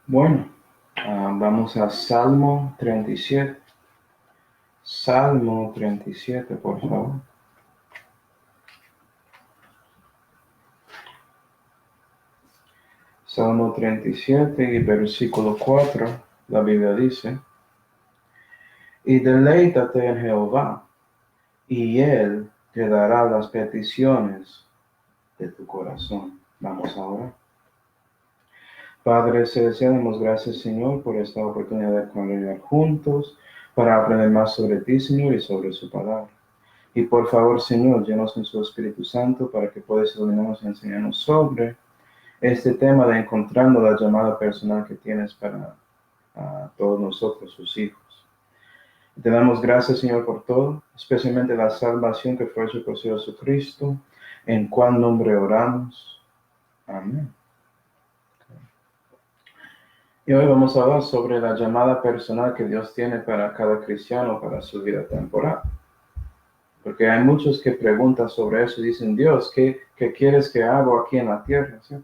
Bueno, vamos a Salmo 37. Salmo 37, por favor. Salmo 37 y versículo 4, la Biblia dice, y deleítate en Jehová, y Él te dará las peticiones de tu corazón. Vamos ahora. Padre celestial, damos gracias, Señor, por esta oportunidad de congregar juntos para aprender más sobre ti, Señor, y sobre su palabra. Y por favor, Señor, llenos con su Espíritu Santo para que puedas iluminarnos y enseñarnos sobre este tema de encontrando la llamada personal que tienes para todos nosotros, sus hijos. Te damos gracias, Señor, por todo, especialmente la salvación que fue hecha por Jesucristo, en cuál nombre oramos. Amén. Y hoy vamos a hablar sobre la llamada personal que Dios tiene para cada cristiano para su vida temporal. Porque hay muchos que preguntan sobre eso y dicen, Dios, ¿qué quieres que haga aquí en la tierra? ¿Sí?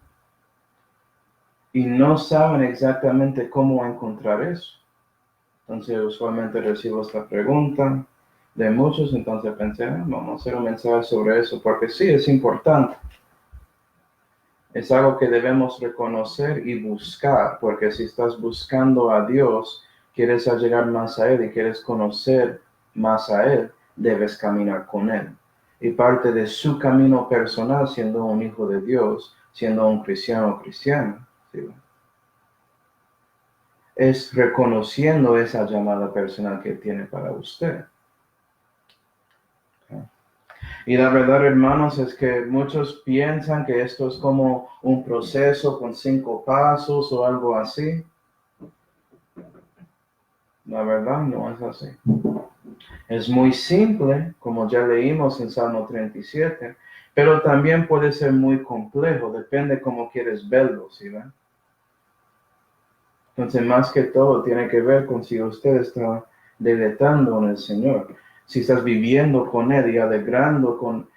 Y no saben exactamente cómo encontrar eso. Entonces, usualmente recibo esta pregunta de muchos, entonces pensé, vamos a hacer un mensaje sobre eso, porque sí, es importante. Es algo que debemos reconocer y buscar, porque si estás buscando a Dios, quieres llegar más a Él y quieres conocer más a Él, debes caminar con Él. Y parte de su camino personal, siendo un hijo de Dios, siendo un cristiano o cristiana, ¿sí? Es reconociendo esa llamada personal que tiene para usted. Y la verdad, hermanos, es que muchos piensan que esto es como un proceso con 5 pasos o algo así. La verdad no es así. Es muy simple, como ya leímos en Salmo 37, pero también puede ser muy complejo, depende cómo quieres verlo, ¿sí ven? Entonces, más que todo, tiene que ver con si usted está deleitando en el Señor, si estás viviendo con Él y alegrando con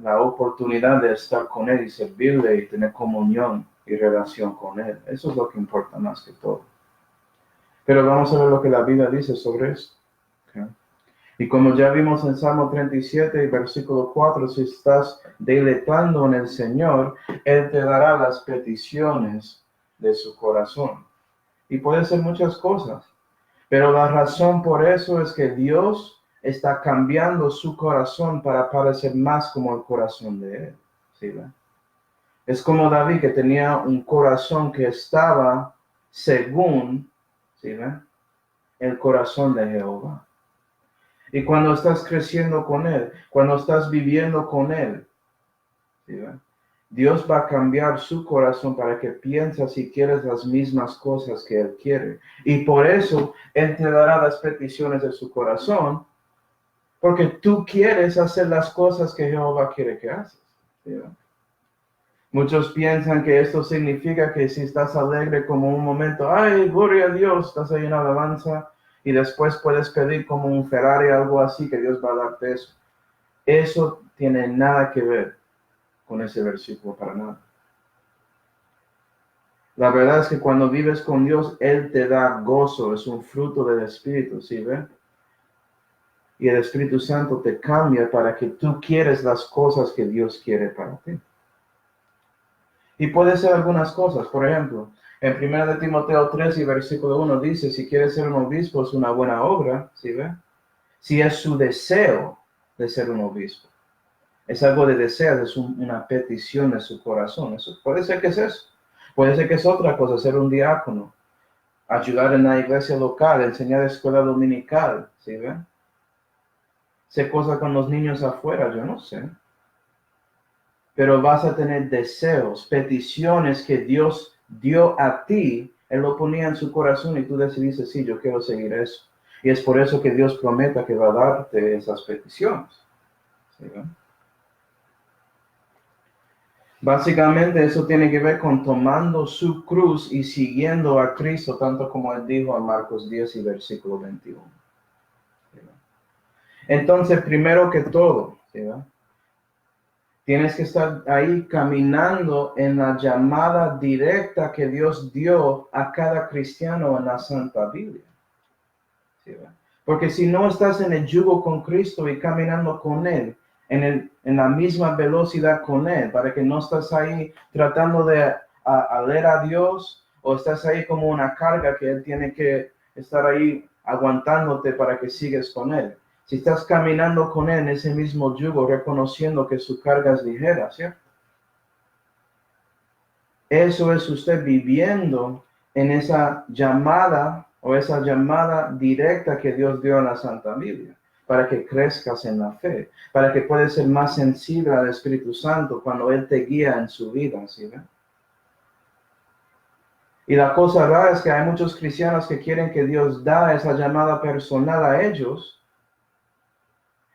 la oportunidad de estar con Él y servirle y tener comunión y relación con Él. Eso es lo que importa más que todo. Pero vamos a ver lo que la Biblia dice sobre esto. ¿Okay? Y como ya vimos en Salmo 37 y versículo 4, si estás deleitando en el Señor, Él te dará las peticiones de su corazón. Y puede ser muchas cosas. Pero la razón por eso es que Dios está cambiando su corazón para parecer más como el corazón de Él. ¿Sí, ve? Es como David, que tenía un corazón que estaba según, ¿sí, ve? El corazón de Jehová. Y cuando estás creciendo con Él, cuando estás viviendo con Él, ¿sí, ve? Dios va a cambiar su corazón para que pienses y quieras las mismas cosas que Él quiere. Y por eso Él te dará las peticiones de su corazón, porque tú quieres hacer las cosas que Jehová quiere que hagas. ¿Sí? Muchos piensan que esto significa que si estás alegre como un momento, ay, gloria a Dios, estás ahí en alabanza, y después puedes pedir como un Ferrari, algo así, que Dios va a darte eso. Eso tiene nada que ver con ese versículo, para nada. La verdad es que cuando vives con Dios, Él te da gozo, es un fruto del Espíritu, ¿sí ven? Y el Espíritu Santo te cambia para que tú quieres las cosas que Dios quiere para ti. Y puede ser algunas cosas, por ejemplo, en 1 Timoteo 3 y versículo 1 dice, si quieres ser un obispo es una buena obra, ¿sí ven? Si es su deseo de ser un obispo. Es algo de deseo, es una petición de su corazón. Eso puede ser que es eso. Puede ser que es otra cosa, ser un diácono, ayudar en la iglesia local, enseñar escuela dominical, ¿sí ven? Hacer cosas con los niños afuera, yo no sé. Pero vas a tener deseos, peticiones que Dios dio a ti, Él lo ponía en su corazón y tú decidiste, sí, yo quiero seguir eso. Y es por eso que Dios promete que va a darte esas peticiones. ¿Sí ven? Básicamente eso tiene que ver con tomando su cruz y siguiendo a Cristo, tanto como Él dijo en Marcos 10 y versículo 21. ¿Sí? Entonces, primero que todo, ¿sí? Tienes que estar ahí caminando en la llamada directa que Dios dio a cada cristiano en la Santa Biblia. ¿Sí, verdad? Porque si no estás en el yugo con Cristo y caminando con Él, en la misma velocidad con Él, para que no estás ahí tratando de leer a Dios, o estás ahí como una carga que Él tiene que estar ahí aguantándote para que sigas con Él. Si estás caminando con Él en ese mismo yugo, reconociendo que su carga es ligera, ¿cierto? Eso es usted viviendo en esa llamada o esa llamada directa que Dios dio en la Santa Biblia, para que crezcas en la fe, para que puedas ser más sensible al Espíritu Santo cuando Él te guía en su vida, ¿sí? Y la cosa rara es que hay muchos cristianos que quieren que Dios da esa llamada personal a ellos,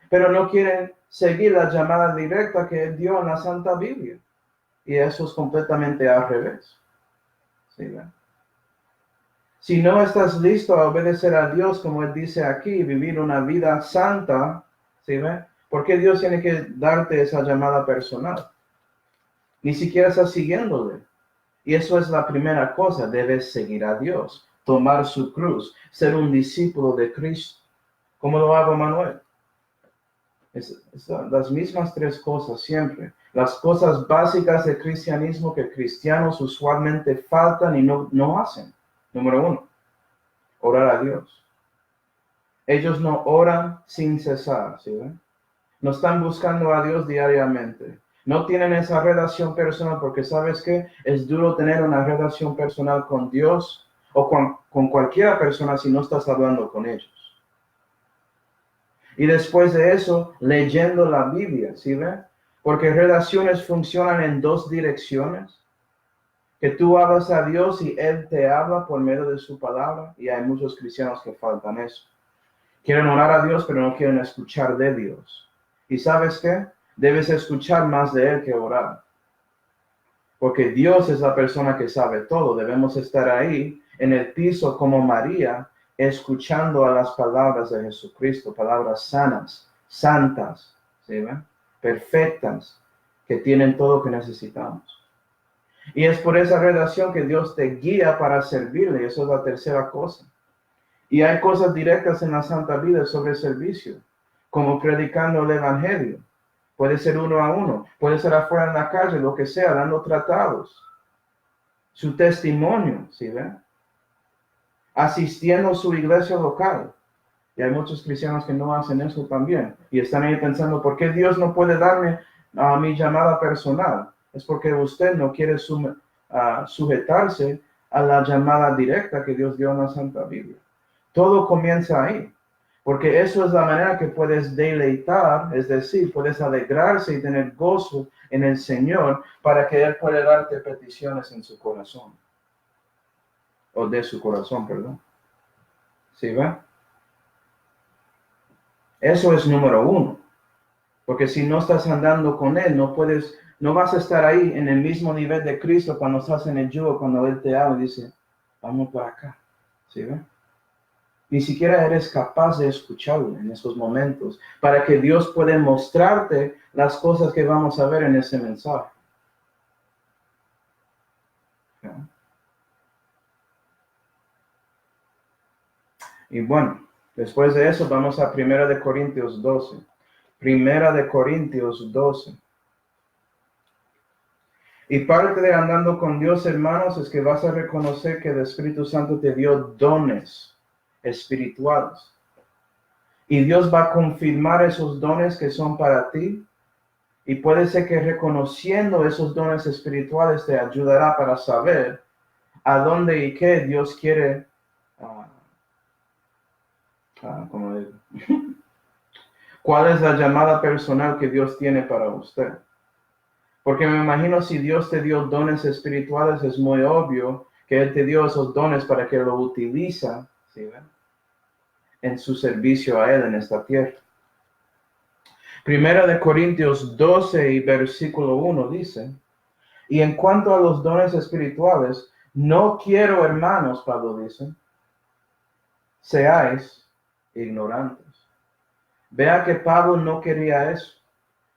pero no quieren seguir la llamada directa que Él dio en la Santa Biblia. Y eso es completamente al revés. ¿Sí? Si no estás listo a obedecer a Dios, como Él dice aquí, vivir una vida santa, ¿sí ve? ¿Por qué Dios tiene que darte esa llamada personal? Ni siquiera estás siguiéndole. Y eso es la primera cosa, debes seguir a Dios, tomar su cruz, ser un discípulo de Cristo. ¿Cómo lo hago, Manuel? Las mismas tres cosas siempre. Las cosas básicas del cristianismo que cristianos usualmente faltan y no hacen. Número 1, orar a Dios. Ellos no oran sin cesar, ¿sí ven? No están buscando a Dios diariamente. No tienen esa relación personal porque sabes que es duro tener una relación personal con Dios o con cualquier persona si no estás hablando con ellos. Y después de eso, leyendo la Biblia, ¿sí ven? Porque relaciones funcionan en dos direcciones. Que tú hablas a Dios y Él te habla por medio de su palabra. Y hay muchos cristianos que faltan eso. Quieren orar a Dios, pero no quieren escuchar de Dios. ¿Y sabes qué? Debes escuchar más de Él que orar. Porque Dios es la persona que sabe todo. Debemos estar ahí en el piso como María, escuchando a las palabras de Jesucristo, palabras sanas, santas, ¿sí ven? Perfectas, que tienen todo lo que necesitamos. Y es por esa relación que Dios te guía para servirle. Eso es la tercera cosa. Y hay cosas directas en la Santa Vida sobre el servicio, como predicando el Evangelio. Puede ser uno a uno, puede ser afuera en la calle, lo que sea, dando tratados. Su testimonio, ¿sí ven? Asistiendo a su iglesia local. Y hay muchos cristianos que no hacen eso también. Y están ahí pensando, ¿por qué Dios no puede darme mi llamada personal? Es porque usted no quiere sujetarse a la llamada directa que Dios dio en la Santa Biblia. Todo comienza ahí. Porque eso es la manera que puedes deleitar, es decir, puedes alegrarse y tener gozo en el Señor para que Él pueda darte peticiones en su corazón. O de su corazón, perdón. ¿Sí va? Eso es número 1. Porque si no estás andando con Él, no vas a estar ahí en el mismo nivel de Cristo cuando estás en el yugo, cuando Él te habla y dice, vamos por acá. ¿Sí va? Ni siquiera eres capaz de escucharlo en esos momentos para que Dios pueda mostrarte las cosas que vamos a ver en ese mensaje. ¿No? Y bueno, después de eso vamos a 1 Corintios 12. 1 Corintios 12. Y parte de andando con Dios, hermanos, es que vas a reconocer que el Espíritu Santo te dio dones espirituales. Y Dios va a confirmar esos dones que son para ti. Y puede ser que reconociendo esos dones espirituales te ayudará para saber a dónde y qué Dios quiere, ¿cómo digo? ¿Cuál es la llamada personal que Dios tiene para usted? Porque me imagino si Dios te dio dones espirituales, es muy obvio que Él te dio esos dones para que lo utiliza, ¿sí ven? En su servicio a Él en esta tierra. 1 Corintios 12 y versículo 1 dice, y en cuanto a los dones espirituales, no quiero, hermanos, Pablo dice, seáis ignorantes. Vea que Pablo no quería eso.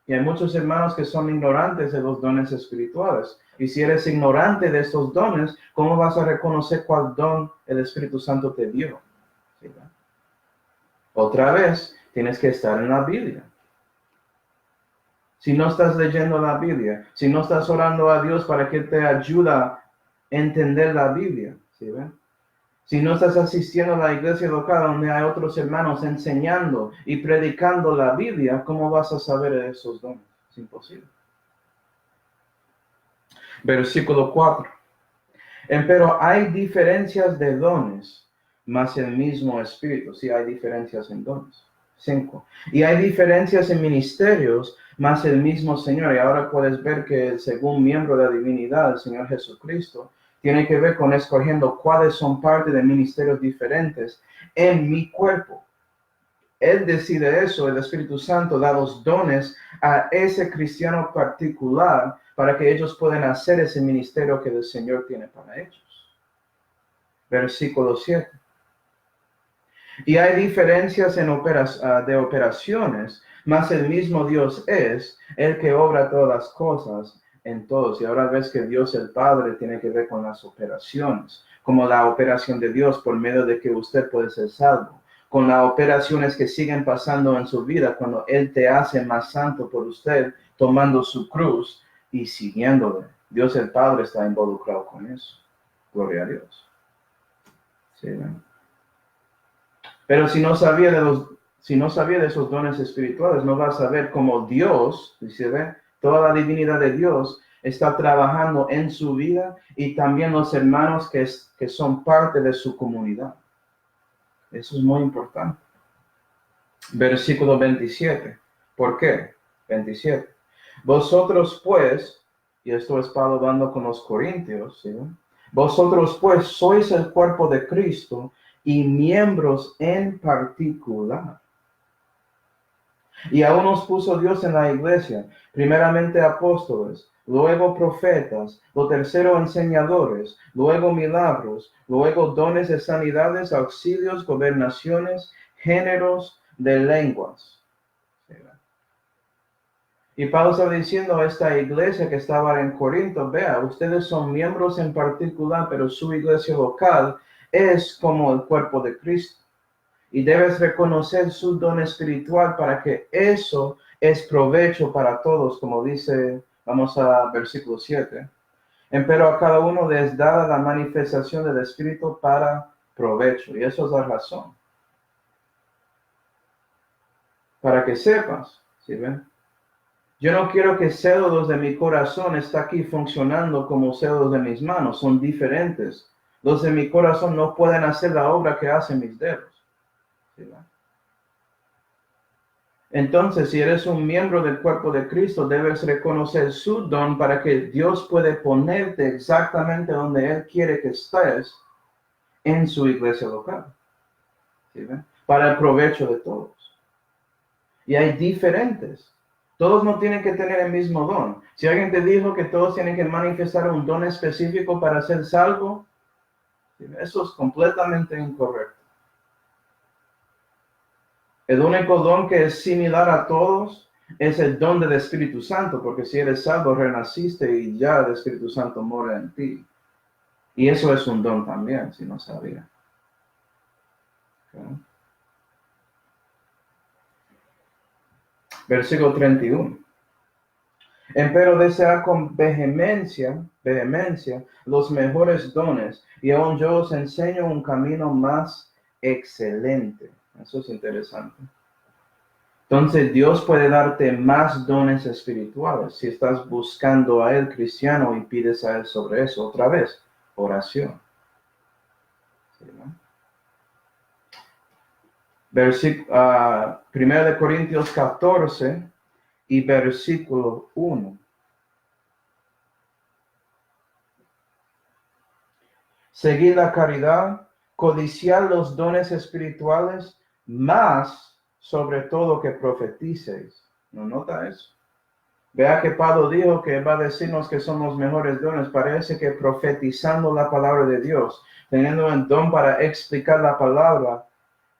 Y hay muchos hermanos que son ignorantes de los dones espirituales. Y si eres ignorante de estos dones, ¿cómo vas a reconocer cuál don el Espíritu Santo te dio? ¿Sí? Otra vez, tienes que estar en la Biblia. Si no estás leyendo la Biblia, si no estás orando a Dios para que te ayude a entender la Biblia, ¿sí ven? Si no estás asistiendo a la iglesia local donde hay otros hermanos enseñando y predicando la Biblia, ¿cómo vas a saber de esos dones? Es imposible. Versículo 4. Pero hay diferencias de dones, mas el mismo Espíritu. Sí, hay diferencias en dones. 5. Y hay diferencias en ministerios, mas el mismo Señor. Y ahora puedes ver que el segundo miembro de la divinidad, el Señor Jesucristo, tiene que ver con escogiendo cuáles son parte de ministerios diferentes en mi cuerpo. Él decide eso, el Espíritu Santo da los dones a ese cristiano particular para que ellos puedan hacer ese ministerio que el Señor tiene para ellos. Versículo 7. Y hay diferencias en de operaciones, mas el mismo Dios es el que obra todas las cosas en todos. Y ahora ves que Dios el Padre tiene que ver con las operaciones, como la operación de Dios por medio de que usted puede ser salvo, con las operaciones que siguen pasando en su vida cuando Él te hace más santo por usted, tomando su cruz y siguiéndole. Dios el Padre está involucrado con eso. Gloria a Dios. Sí, ¿no? Pero si no sabía de esos dones espirituales, no vas a saber cómo Dios, dice, toda la divinidad de Dios está trabajando en su vida y también los hermanos que son parte de su comunidad. Eso es muy importante. Versículo 27. ¿Por qué? 27. Vosotros pues, y esto es Pablo hablando con los corintios, ¿sí? Vosotros pues sois el cuerpo de Cristo y miembros en particular. Y aún nos puso Dios en la iglesia, primeramente apóstoles, luego profetas, lo tercero enseñadores, luego milagros, luego dones de sanidades, auxilios, gobernaciones, géneros de lenguas. Y Pablo está diciendo a esta iglesia que estaba en Corinto, vea, ustedes son miembros en particular, pero su iglesia local es como el cuerpo de Cristo. Y debes reconocer su don espiritual para que eso es provecho para todos, como dice, vamos a versículo 7. Pero a cada uno les da la manifestación del Espíritu para provecho. Y eso es la razón. Para que sepas, ¿sí ven? Yo no quiero que células de mi corazón estén aquí funcionando como células de mis manos. Son diferentes. Los de mi corazón no pueden hacer la obra que hacen mis dedos. ¿Sí? Entonces, si eres un miembro del cuerpo de Cristo, debes reconocer su don para que Dios pueda ponerte exactamente donde Él quiere que estés en su iglesia local. ¿Sí? Para el provecho de todos. Y hay diferentes. Todos no tienen que tener el mismo don. Si alguien te dijo que todos tienen que manifestar un don específico para ser salvo, eso es completamente incorrecto. El único don que es similar a todos es el don del Espíritu Santo, porque si eres salvo, renaciste y ya el Espíritu Santo mora en ti. Y eso es un don también, si no sabía. Okay. Versículo 31. Empero desea con vehemencia los mejores dones, y aún yo os enseño un camino más excelente. Eso es interesante. Entonces Dios puede darte más dones espirituales si estás buscando a Él, cristiano, y pides a Él sobre eso. Otra vez, oración. ¿Sí, no? 1 Corintios 14 y versículo 1. Seguid la caridad, codiciar los dones espirituales, más sobre todo que profeticéis. ¿No nota eso? Vea que Pablo dijo que va a decirnos que son los mejores dones. Parece que profetizando la palabra de Dios, teniendo el don para explicar la palabra,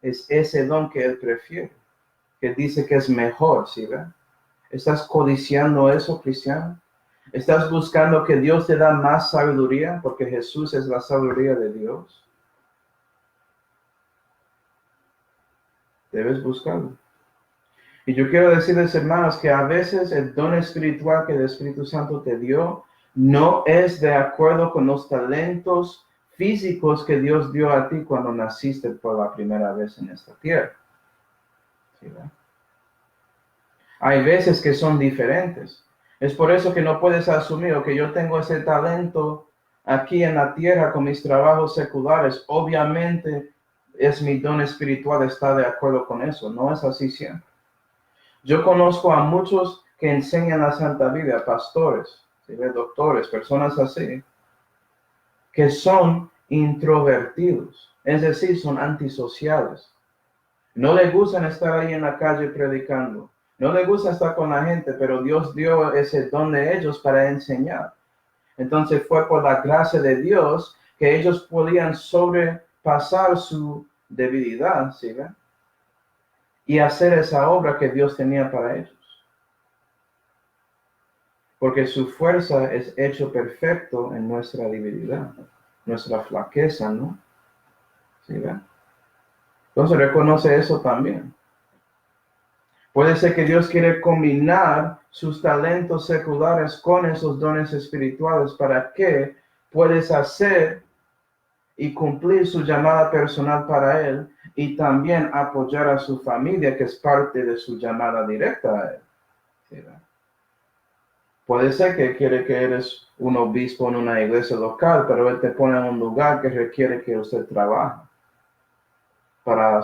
es ese don que él prefiere, que dice que es mejor, ¿sí ve? ¿Estás codiciando eso, cristiano? ¿Estás buscando que Dios te da más sabiduría? Porque Jesús es la sabiduría de Dios. Debes buscarlo. Y yo quiero decirles, hermanos, que a veces el don espiritual que el Espíritu Santo te dio no es de acuerdo con los talentos físicos que Dios dio a ti cuando naciste por la primera vez en esta tierra. ¿Sí, verdad? Hay veces que son diferentes. Es por eso que no puedes asumir que yo tengo ese talento aquí en la tierra con mis trabajos seculares. Obviamente es mi don espiritual, está de acuerdo con eso. No es así siempre. Yo conozco a muchos que enseñan la Santa Biblia, pastores, ¿sí? Doctores, personas así, que son introvertidos, es decir, son antisociales. No les gusta estar ahí en la calle predicando. No les gusta estar con la gente, pero Dios dio ese don de ellos para enseñar. Entonces fue por la gracia de Dios que ellos podían sobrepasar su debilidad, ¿sí ven? Y hacer esa obra que Dios tenía para ellos. Porque su fuerza es hecho perfecto en nuestra debilidad, nuestra flaqueza, ¿no? ¿Sí ven? Entonces reconoce eso también. Puede ser que Dios quiere combinar sus talentos seculares con esos dones espirituales para que puedas hacer y cumplir su llamada personal para Él y también apoyar a su familia, que es parte de su llamada directa a Él. ¿Sí? Puede ser que quiere que eres un obispo en una iglesia local, pero Él te pone en un lugar que requiere que usted trabaje para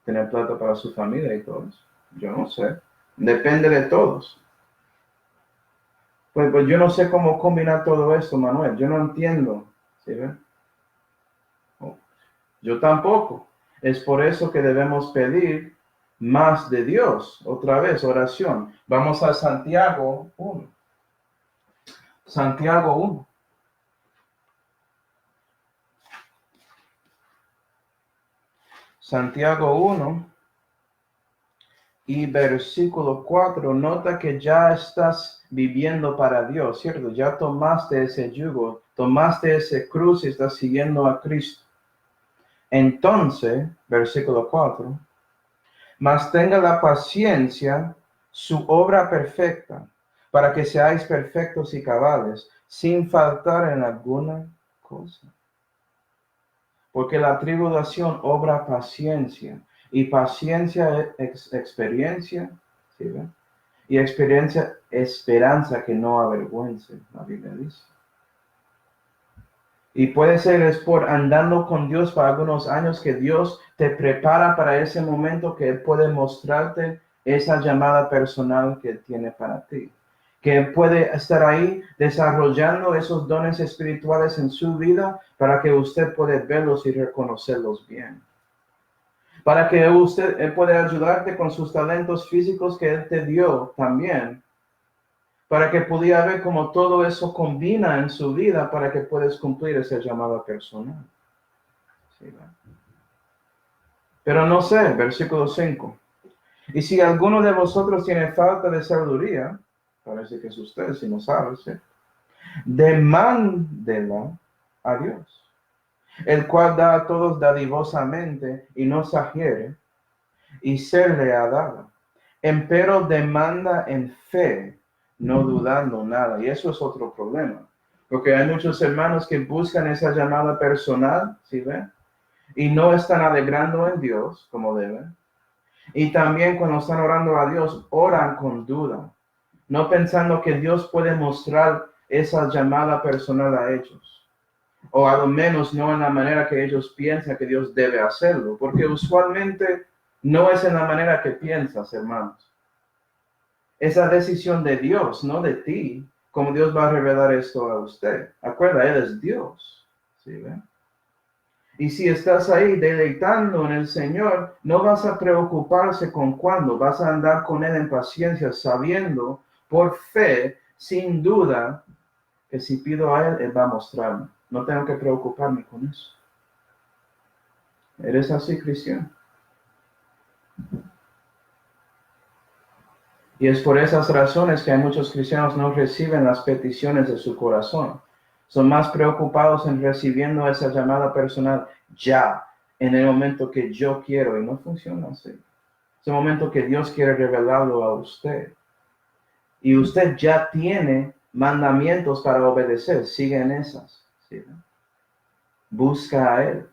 tener plata para su familia y todo eso. Yo no sé. Depende de todos. Pues yo no sé cómo combinar todo esto, Manuel. Yo no entiendo. ¿Sí ven? Yo tampoco. Es por eso que debemos pedir más de Dios. Otra vez, oración. Vamos a Santiago 1. Santiago 1. Santiago 1 y versículo 4. Nota que ya estás viviendo para Dios, ¿cierto? Ya tomaste ese yugo, tomaste ese cruz y estás siguiendo a Cristo. Entonces, versículo 4. Mas tenga la paciencia su obra perfecta, para que seáis perfectos y cabales, sin faltar en alguna cosa. Porque la tribulación obra paciencia, y paciencia es experiencia, ¿sí ven? Y experiencia, esperanza que no avergüence, la Biblia dice. Y puede ser es por andando con Dios por algunos años que Dios te prepara para ese momento que Él puede mostrarte esa llamada personal que Él tiene para ti. Que Él puede estar ahí desarrollando esos dones espirituales en su vida para que usted pueda verlos y reconocerlos bien. Para que Él pueda ayudarte con sus talentos físicos que Él te dio también, para que pudiera ver cómo todo eso combina en su vida para que puedas cumplir esa llamada personal. ¿Sí? Pero no sé, versículo 5. Y si alguno de vosotros tiene falta de sabiduría, parece que es usted, si no sabe, ¿sí? Demándela a Dios, el cual da a todos dadivosamente y no exagere, y serle ha dado. Empero demanda en fe, no dudando nada. Y eso es otro problema. Porque hay muchos hermanos que buscan esa llamada personal, ¿sí ven? Y no están alegrando en Dios como deben. Y también cuando están orando a Dios, oran con duda. No pensando que Dios puede mostrar esa llamada personal a ellos. O a lo menos no en la manera que ellos piensan que Dios debe hacerlo. Porque usualmente no es en la manera que piensas, hermanos. Esa decisión de Dios, no de ti, como Dios va a revelar esto a usted. Acuerda, Él es Dios. ¿Sí ven? Y si estás ahí deleitando en el Señor, no vas a preocuparse con cuándo. Vas a andar con Él en paciencia, sabiendo por fe, sin duda, que si pido a Él, Él va a mostrarme. No tengo que preocuparme con eso. ¿Eres así, cristiano? Y es por esas razones que hay muchos cristianos no reciben las peticiones de su corazón. Son más preocupados en recibiendo esa llamada personal ya, en el momento que yo quiero, y no funciona así. Es el momento que Dios quiere revelarlo a usted. Y usted ya tiene mandamientos para obedecer, sigue en esas. ¿Sí? Busca a Él.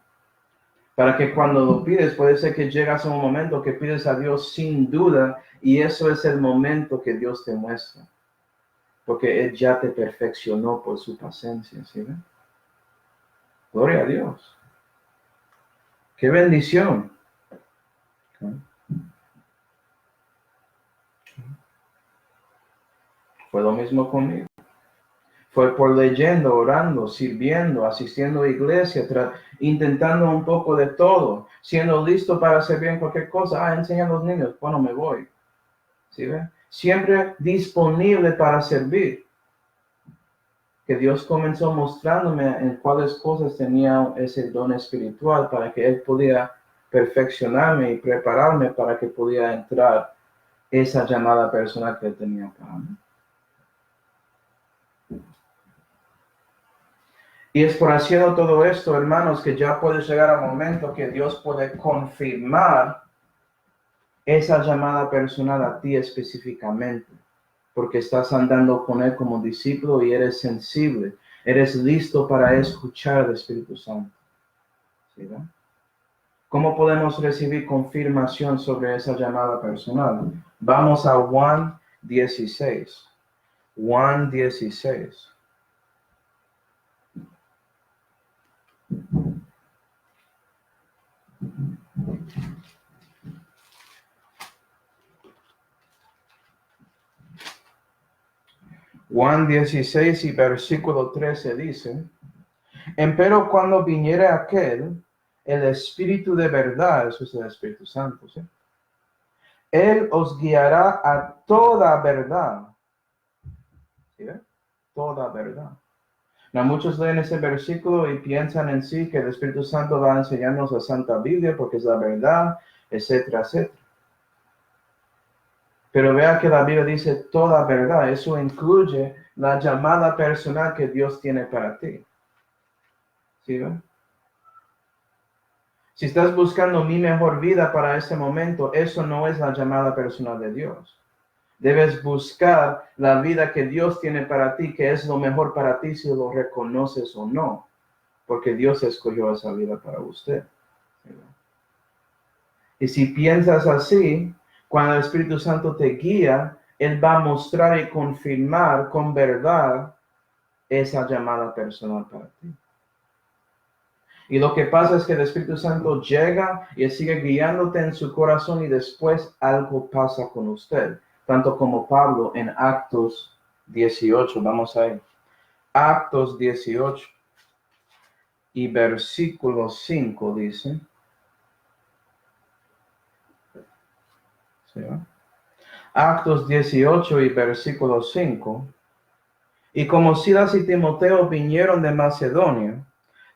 Para que cuando lo pides, puede ser que llegas a un momento que pides a Dios sin duda, y eso es el momento que Dios te muestra. Porque Él ya te perfeccionó por su paciencia, ¿sí? Gloria a Dios. ¡Qué bendición! Fue lo mismo conmigo. Fue por leyendo, orando, sirviendo, asistiendo a iglesia, intentando un poco de todo, siendo listo para servir en cualquier cosa. Enseñar a los niños, bueno, me voy. ¿Sí ve? Siempre disponible para servir. Que Dios comenzó mostrándome en cuáles cosas tenía ese don espiritual para que Él pudiera perfeccionarme y prepararme para que pudiera entrar esa llamada personal que Él tenía para mí. Y es por haciendo todo esto, hermanos, que ya puede llegar al momento que Dios puede confirmar esa llamada personal a ti específicamente, porque estás andando con Él como discípulo y eres sensible, eres listo para escuchar al Espíritu Santo. ¿Sí? ¿Cómo podemos recibir confirmación sobre esa llamada personal? Vamos a Juan 16. Juan 16. Juan 16 y versículo 13 dice: Empero cuando viniere aquel, el Espíritu de verdad, eso es el Espíritu Santo, ¿sí? Él os guiará a toda verdad. ¿Sí? Toda verdad. Now, muchos leen ese versículo y piensan en sí que el Espíritu Santo va a enseñarnos la Santa Biblia porque es la verdad, etcétera, etcétera. Pero vea que la Biblia dice toda verdad. Eso incluye la llamada personal que Dios tiene para ti. ¿Sí? Si estás buscando mi mejor vida para ese momento, eso no es la llamada personal de Dios. Debes buscar la vida que Dios tiene para ti, que es lo mejor para ti si lo reconoces o no, porque Dios escogió esa vida para usted. Y si piensas así, cuando el Espíritu Santo te guía, Él va a mostrar y confirmar con verdad esa llamada personal para ti. Y lo que pasa es que el Espíritu Santo llega y sigue guiándote en su corazón y después algo pasa con usted. Tanto como Pablo en Actos 18. Vamos a ir. Actos 18 y versículo 5 dice. ¿Sí? Actos 18 y versículo 5. Y como Silas y Timoteo vinieron de Macedonia,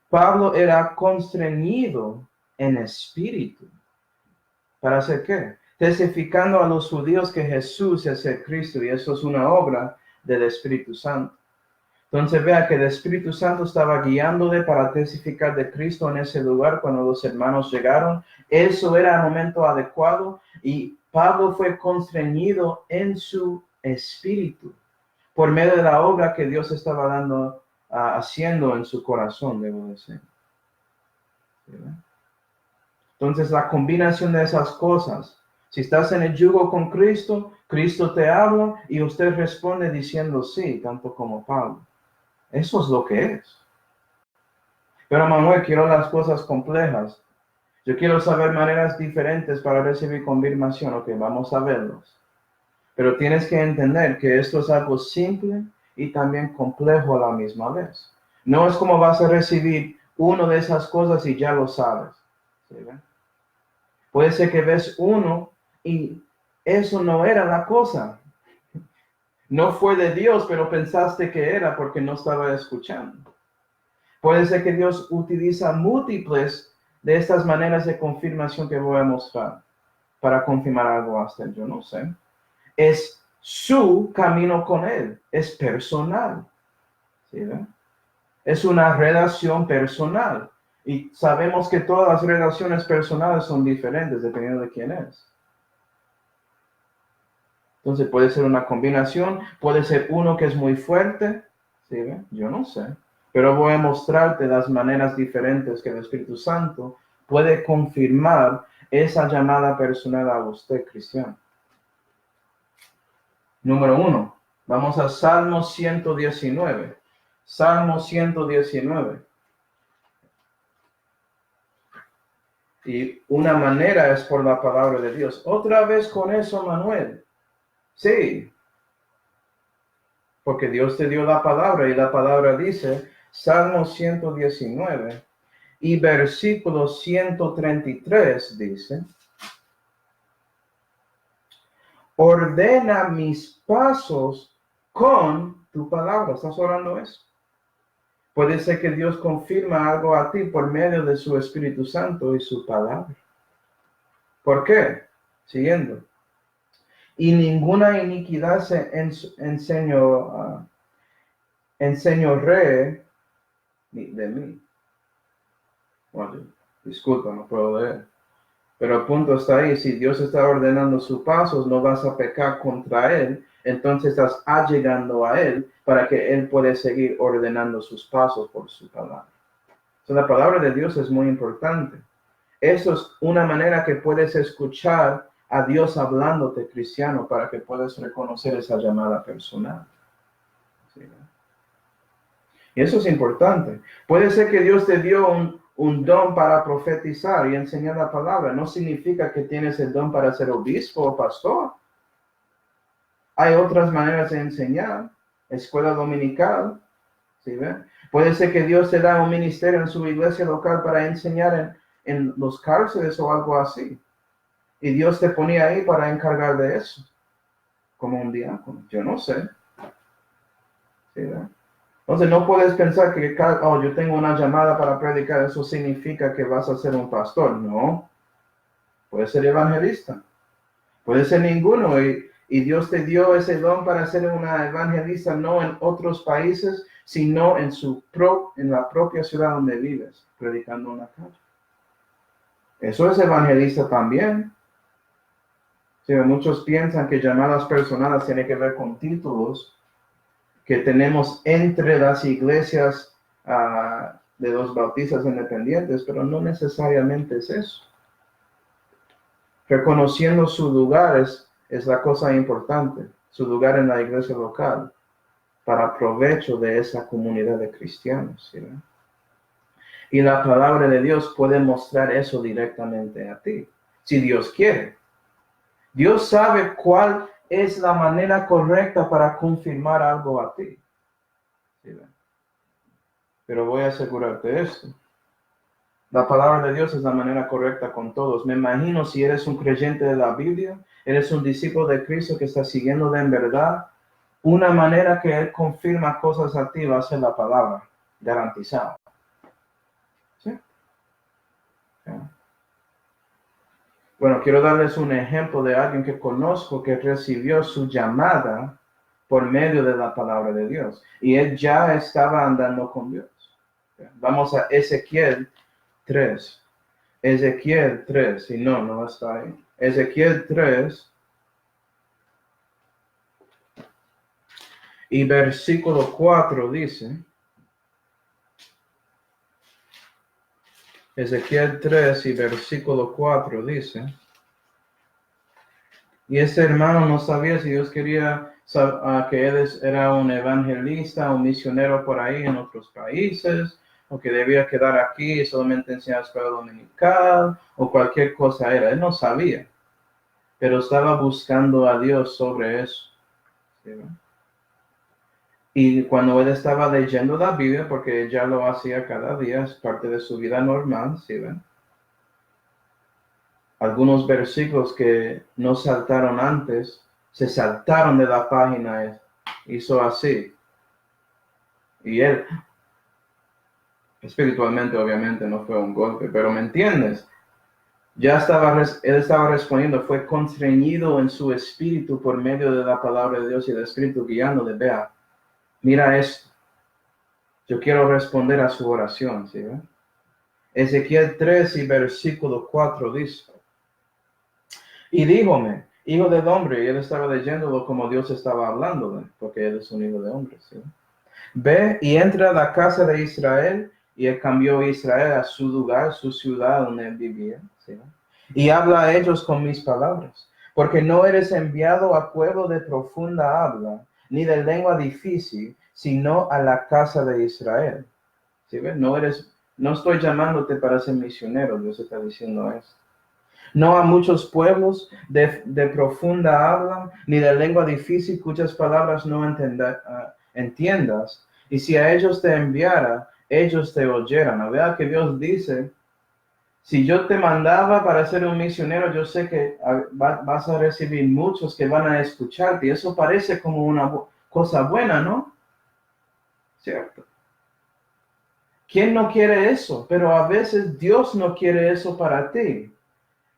Pablo era constreñido en espíritu. ¿Para hacer qué? Testificando a los judíos que Jesús es el Cristo, y eso es una obra del Espíritu Santo. Entonces vea que el Espíritu Santo estaba guiándole para testificar de Cristo en ese lugar cuando los hermanos llegaron. Eso era el momento adecuado y Pablo fue constreñido en su espíritu por medio de la obra que Dios estaba haciendo en su corazón, debo decir. ¿Verdad? Entonces la combinación de esas cosas, si estás en el yugo con Cristo, Cristo te habla y usted responde diciendo sí, tanto como Pablo. Eso es lo que es. Pero Manuel, quiero las cosas complejas. Yo quiero saber maneras diferentes para recibir confirmación. Ok, vamos a verlos. Pero tienes que entender que esto es algo simple y también complejo a la misma vez. No es como vas a recibir una de esas cosas y ya lo sabes. ¿Sí? Puede ser que ves uno y eso no era la cosa. No fue de Dios, pero pensaste que era porque no estaba escuchando. Puede ser que Dios utiliza múltiples de estas maneras de confirmación que voy a mostrar para confirmar algo hasta yo no sé. Es su camino con Él es personal. ¿Sí, ven? Es una relación personal. Y sabemos que todas las relaciones personales son diferentes dependiendo de quién es. Entonces puede ser una combinación, puede ser uno que es muy fuerte. ¿Sí, ven? Yo no sé. Pero voy a mostrarte las maneras diferentes que el Espíritu Santo puede confirmar esa llamada personal a usted, cristiano. Número 1. Vamos a Salmo 119. Salmo 119. Y una manera es por la palabra de Dios. Otra vez con eso, Manuel. Sí. Porque Dios te dio la palabra y la palabra dice, Salmo 119 y versículo 133 dice, ordena mis pasos con tu palabra. ¿Estás orando eso? Puede ser que Dios confirma algo a ti por medio de su Espíritu Santo y su palabra. ¿Por qué? Siguiendo. Y ninguna iniquidad se enseñoree de mí. Bueno, disculpa, no puedo leer. Pero el punto está ahí. Si Dios está ordenando sus pasos, no vas a pecar contra Él. Entonces estás allegando a Él para que Él pueda seguir ordenando sus pasos por su palabra. Entonces, la palabra de Dios es muy importante. Eso es una manera que puedes escuchar a Dios hablándote, cristiano, para que puedas reconocer esa llamada personal. ¿Sí? Y eso es importante. Puede ser que Dios te dio un don para profetizar y enseñar la palabra. No significa que tienes el don para ser obispo o pastor. Hay otras maneras de enseñar. Escuela dominical. ¿Sí ven? Puede ser que Dios te da un ministerio en su iglesia local para enseñar en los cárceles o algo así. Y Dios te ponía ahí para encargar de eso. Como un diácono. Yo no sé. ¿Sí ven? Entonces no puedes pensar que yo tengo una llamada para predicar, eso significa que vas a ser un pastor. No. Puedes ser evangelista. Puede ser ninguno. Y Dios te dio ese don para ser una evangelista, no en otros países, sino en la propia ciudad donde vives, predicando una calle. Eso es evangelista también. Sí, muchos piensan que llamadas personales tienen que ver con títulos que tenemos entre las iglesias de los bautistas independientes, pero no necesariamente es eso. Reconociendo su lugar es la cosa importante, su lugar en la iglesia local, para provecho de esa comunidad de cristianos. ¿Sí? Y la palabra de Dios puede mostrar eso directamente a ti, si Dios quiere. Dios sabe cuál es la manera correcta para confirmar algo a ti. ¿Sí? Pero voy a asegurarte esto. La palabra de Dios es la manera correcta con todos. Me imagino si eres un creyente de la Biblia, eres un discípulo de Cristo que está siguiendo en verdad, una manera que Él confirma cosas a ti va a ser la palabra, garantizado. ¿Sí? Bueno, quiero darles un ejemplo de alguien que conozco que recibió su llamada por medio de la palabra de Dios. Y él ya estaba andando con Dios. Vamos a Ezequiel 3. Ezequiel 3, y no está ahí. Ezequiel 3 y versículo 4 dice, Ezequiel 3 y versículo 4 dice, y ese hermano no sabía si Dios quería que él era un evangelista, un misionero por ahí en otros países, o que debía quedar aquí y solamente enseñar escuela dominical, o cualquier cosa era. Él no sabía, pero estaba buscando a Dios sobre eso. ¿Sí? Y cuando él estaba leyendo la Biblia, porque él ya lo hacía cada día, es parte de su vida normal, ¿sí ven? Algunos versículos que no saltaron antes, se saltaron de la página, hizo así. Y él, espiritualmente obviamente no fue un golpe, pero ¿me entiendes? Él estaba respondiendo, fue constreñido en su espíritu por medio de la palabra de Dios y el Espíritu guiándole. Vea, mira esto. Yo quiero responder a su oración, ¿sí? Ezequiel 3 y versículo 4 dice, y díjome, hijo del hombre, y él estaba leyéndolo como Dios estaba hablándole, porque él es un hijo de hombre, ¿sí? Ve y entra a la casa de Israel, y él cambió Israel a su lugar, su ciudad donde él vivía, ¿sí? Y habla a ellos con mis palabras, porque no eres enviado a pueblo de profunda habla, ni de lengua difícil, sino a la casa de Israel. ¿Sí ves? No estoy llamándote para ser misionero, Dios está diciendo eso. No a muchos pueblos de profunda habla, ni de lengua difícil cuyas palabras no entiendas. Y si a ellos te enviara, ellos te oyeran. Vea que Dios dice, si yo te mandaba para ser un misionero, yo sé que vas a recibir muchos que van a escucharte. Y eso parece como una cosa buena, ¿no? ¿Cierto? ¿Quién no quiere eso? Pero a veces Dios no quiere eso para ti.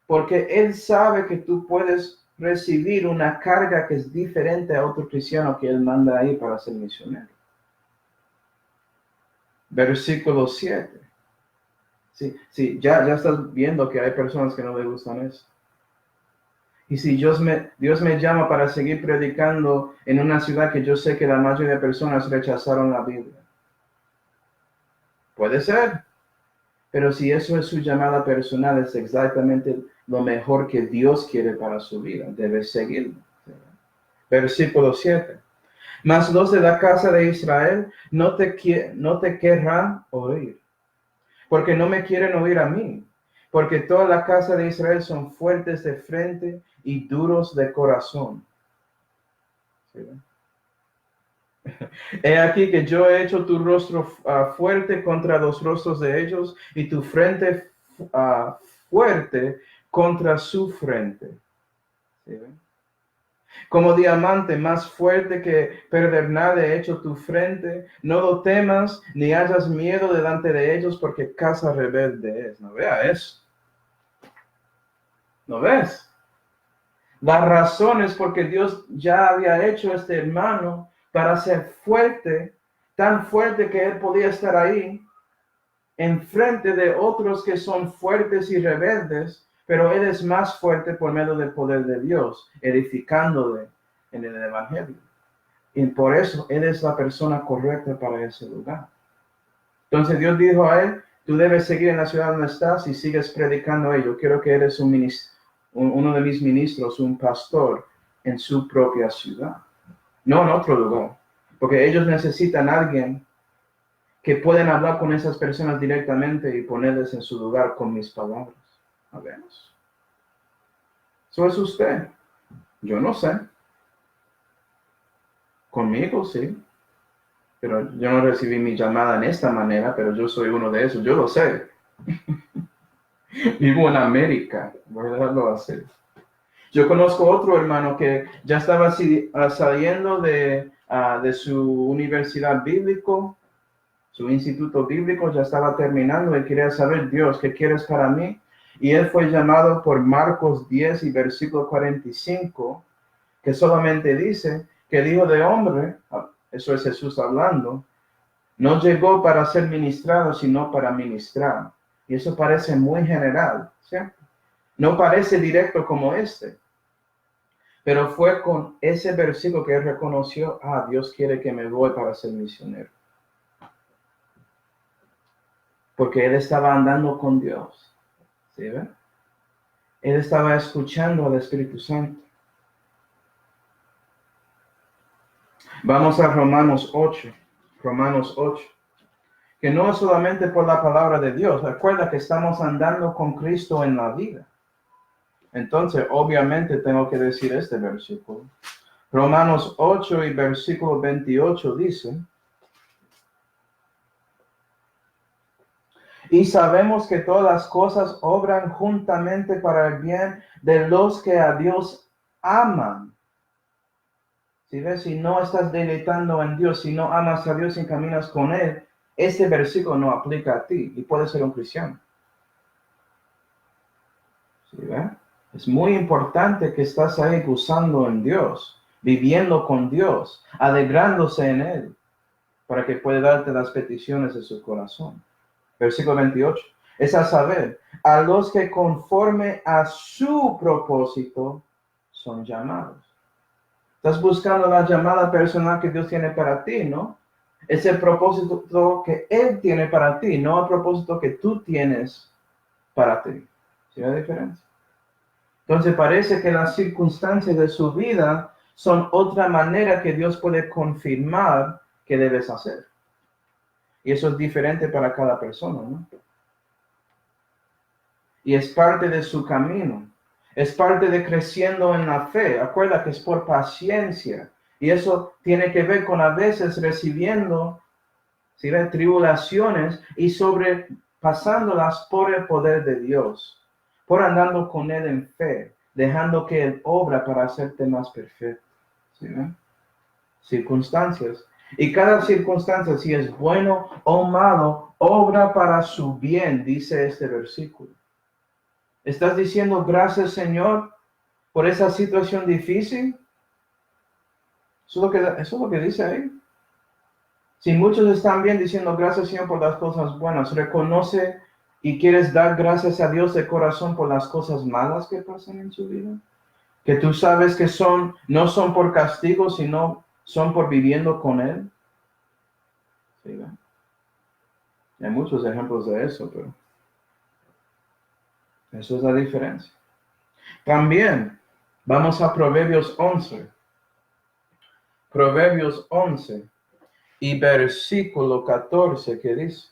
Porque Él sabe que tú puedes recibir una carga que es diferente a otro cristiano que Él manda ahí para ser misionero. Versículo 7. Sí, ya estás viendo que hay personas que no les gustan eso. Y si Dios me llama para seguir predicando en una ciudad que yo sé que la mayoría de personas rechazaron la Biblia. Puede ser. Pero si eso es su llamada personal, es exactamente lo mejor que Dios quiere para su vida. Debe seguirlo. Versículo 7. Mas los de la casa de Israel no te querrán oír, porque no me quieren oír a mí, porque toda la casa de Israel son fuertes de frente y duros de corazón. ¿Sí? He aquí que yo he hecho tu rostro fuerte contra los rostros de ellos y tu frente fuerte contra su frente. ¿Sí? Como diamante más fuerte que pedernal he hecho tu frente, no lo temas ni hayas miedo delante de ellos, porque casa rebelde es. No vea eso. ¿No ves? La razón es porque Dios ya había hecho a este hermano para ser fuerte, tan fuerte que él podía estar ahí, enfrente de otros que son fuertes y rebeldes, pero él es más fuerte por medio del poder de Dios, edificándole en el Evangelio. Y por eso él es la persona correcta para ese lugar. Entonces Dios dijo a él, tú debes seguir en la ciudad donde estás y sigues predicando a ellos. Quiero que eres uno de mis ministros, un pastor en su propia ciudad, no en otro lugar. Porque ellos necesitan a alguien que pueden hablar con esas personas directamente y ponerles en su lugar con mis palabras. A ver. Eso es usted. Yo no sé. Conmigo sí. Pero yo no recibí mi llamada en esta manera, pero yo soy uno de esos. Yo lo sé. Vivo en América. Voy a dejarlo así. Yo conozco otro hermano que ya estaba saliendo de su universidad bíblico, su instituto bíblico, ya estaba terminando y quería saber, Dios, ¿qué quieres para mí? Y él fue llamado por Marcos 10 y versículo 45, que solamente dice que el Hijo de Hombre, eso es Jesús hablando, no llegó para ser ministrado, sino para ministrar. Y eso parece muy general, ¿cierto? No parece directo como este. Pero fue con ese versículo que él reconoció, Dios quiere que me voy para ser misionero. Porque él estaba andando con Dios. ¿Sí ven? Él estaba escuchando al Espíritu Santo. Vamos a Romanos 8. Romanos 8. Que no es solamente por la palabra de Dios. Recuerda que estamos andando con Cristo en la vida. Entonces, obviamente tengo que decir este versículo. Romanos 8 y versículo 28 dice, y sabemos que todas las cosas obran juntamente para el bien de los que a Dios aman. Si ves, si no estás deleitando en Dios, si no amas a Dios y caminas con Él, este versículo no aplica a ti y puedes ser un cristiano. ¿Sí ve? Es muy importante que estás ahí gozando en Dios, viviendo con Dios, alegrándose en Él, para que pueda darte las peticiones de su corazón. Versículo 28. Es a saber, a los que conforme a su propósito son llamados. Estás buscando la llamada personal que Dios tiene para ti, ¿no? Es el propósito que Él tiene para ti, no el propósito que tú tienes para ti. ¿Sí la diferencia? Entonces parece que las circunstancias de su vida son otra manera que Dios puede confirmar que debes hacer. Y eso es diferente para cada persona, ¿no? Y es parte de su camino. Es parte de creciendo en la fe. Acuerda que es por paciencia. Y eso tiene que ver con a veces recibiendo, ¿sí ve?, tribulaciones y sobrepasándolas por el poder de Dios. Por andando con Él en fe. Dejando que Él obra para hacerte más perfecto. ¿Sí ve? Circunstancias. Y cada circunstancia, si es bueno o malo, obra para su bien, dice este versículo. ¿Estás diciendo gracias, Señor, por esa situación difícil? Eso es lo que dice ahí. Si muchos están bien diciendo gracias, Señor, por las cosas buenas, reconoce y quieres dar gracias a Dios de corazón por las cosas malas que pasan en su vida. Que tú sabes que no son por castigo, sino son por viviendo con Él. ¿Sí, ¿verdad? Hay muchos ejemplos de eso, pero eso es la diferencia. También vamos a Proverbios 11. Proverbios 11 y versículo 14, ¿qué dice?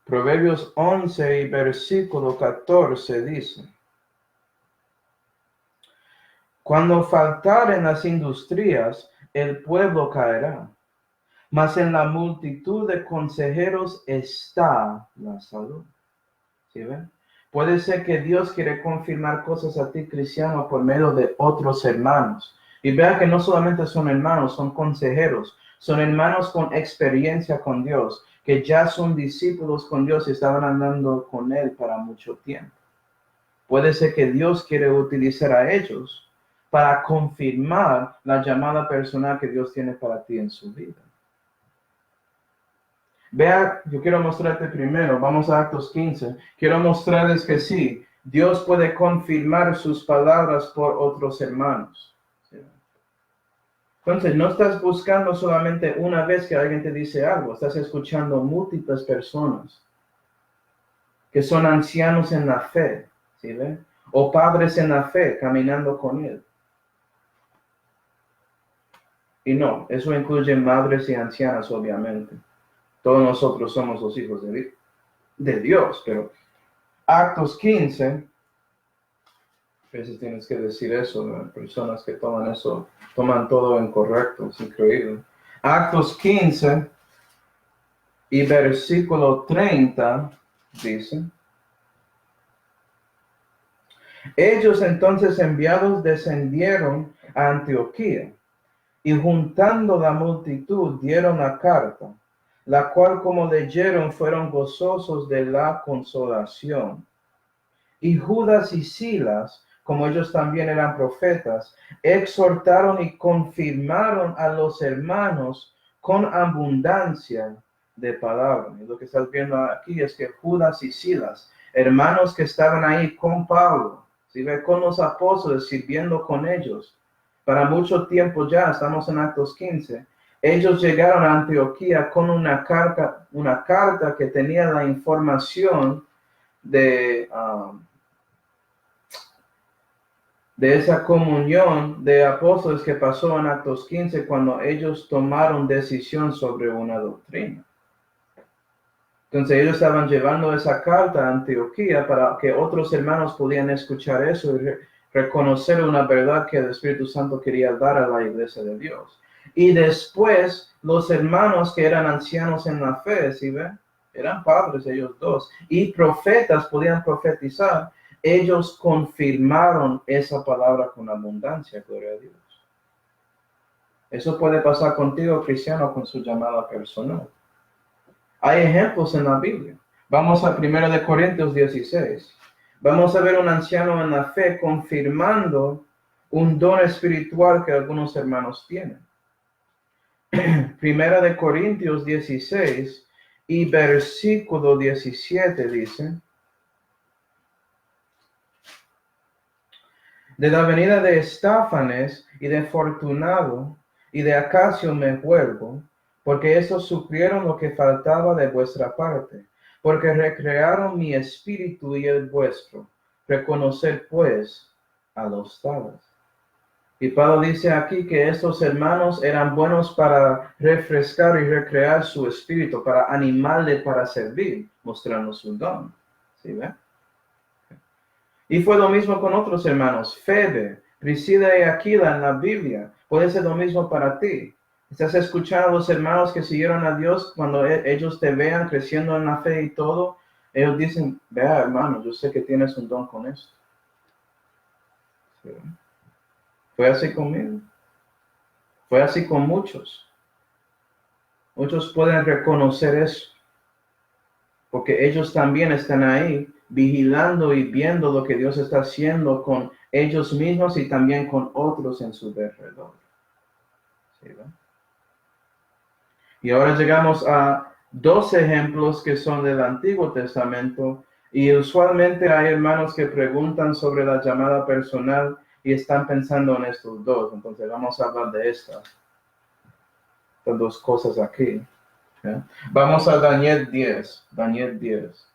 Proverbios 11 y versículo 14 dice: Cuando faltaren las industrias, el pueblo caerá, mas en la multitud de consejeros está la salud. ¿Sí ven? Puede ser que Dios quiere confirmar cosas a ti, cristiano, por medio de otros hermanos. Y vea que no solamente son hermanos, son consejeros. Son hermanos con experiencia con Dios, que ya son discípulos con Dios y estaban andando con Él para mucho tiempo. Puede ser que Dios quiere utilizar a ellos para confirmar la llamada personal que Dios tiene para ti en su vida. Vea, yo quiero mostrarte primero, vamos a Actos 15. Quiero mostrarles que sí, Dios puede confirmar sus palabras por otros hermanos. Entonces, no estás buscando solamente una vez que alguien te dice algo, estás escuchando múltiples personas que son ancianos en la fe, ¿sí ven? O padres en la fe, caminando con Él. Y no, eso incluye madres y ancianas, obviamente. Todos nosotros somos los hijos de Dios, pero Actos 15, a veces tienes que decir eso, ¿no? Personas que toman todo incorrecto, es increíble. Actos 15 y versículo 30 dice: Ellos entonces enviados descendieron a Antioquía y juntando la multitud dieron la carta, la cual como leyeron fueron gozosos de la consolación. Y Judas y Silas, como ellos también eran profetas, exhortaron y confirmaron a los hermanos con abundancia de palabra. Y lo que estás viendo aquí es que Judas y Silas, hermanos que estaban ahí con Pablo, ¿sí ve? Con los apóstoles, sirviendo con ellos, para mucho tiempo ya, estamos en Actos 15, ellos llegaron a Antioquía con una carta que tenía la información de esa comunión de apóstoles que pasó en Actos 15 cuando ellos tomaron decisión sobre una doctrina. Entonces ellos estaban llevando esa carta a Antioquía para que otros hermanos pudieran escuchar eso y reconocer una verdad que el Espíritu Santo quería dar a la iglesia de Dios. Y después los hermanos que eran ancianos en la fe, ¿sí ven? Eran padres ellos dos, y profetas podían profetizar. Ellos confirmaron esa palabra con abundancia, gloria a Dios. Eso puede pasar contigo, cristiano, con su llamada personal. Hay ejemplos en la Biblia. Vamos a 1 Corintios 16. Vamos a ver un anciano en la fe confirmando un don espiritual que algunos hermanos tienen. 1 Corintios 16 y versículo 17 dice: de la venida de Estéfanes y de Fortunado y de Acacio me vuelvo, porque estos suplieron lo que faltaba de vuestra parte, porque recrearon mi espíritu y el vuestro. Reconocer pues a los tales. Y Pablo dice aquí que estos hermanos eran buenos para refrescar y recrear su espíritu, para animarle para servir, mostrando su don. ¿Sí ve? Y fue lo mismo con otros hermanos. Febe, Priscila y Aquila en la Biblia. Puede ser lo mismo para ti. Estás escuchando a los hermanos que siguieron a Dios cuando ellos te vean creciendo en la fe y todo. Ellos dicen, vea hermano, yo sé que tienes un don con esto. ¿Sí? Fue así conmigo. Fue así con muchos. Muchos pueden reconocer eso. Porque ellos también están ahí vigilando y viendo lo que Dios está haciendo con ellos mismos y también con otros en su alrededor. ¿Sí, ¿no? Y ahora llegamos a dos ejemplos que son del Antiguo Testamento, y usualmente hay hermanos que preguntan sobre la llamada personal y están pensando en estos dos. Entonces vamos a hablar de estas dos cosas aquí. ¿Okay? Vamos a Daniel 10. Daniel 10.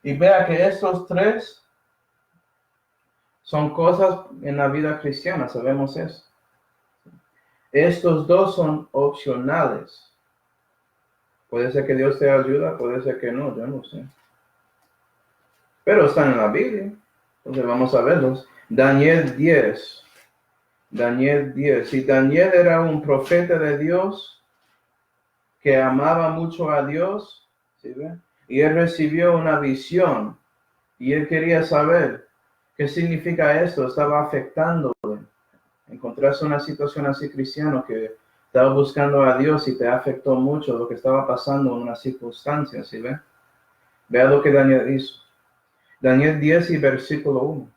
Y vea que estos tres son cosas en la vida cristiana, sabemos eso. Estos dos son opcionales. Puede ser que Dios te ayude, puede ser que no, yo no sé. Pero están en la Biblia. Entonces vamos a verlos. Daniel 10. Daniel 10. Y Daniel era un profeta de Dios que amaba mucho a Dios. ¿Sí ve? Y él recibió una visión. Y él quería saber qué significa esto. Estaba afectándole. Encontraste una situación así cristiano que estaba buscando a Dios y te afectó mucho lo que estaba pasando en una circunstancia. ¿Sí ve? Vea lo que Daniel hizo. Daniel 10 y versículo 1.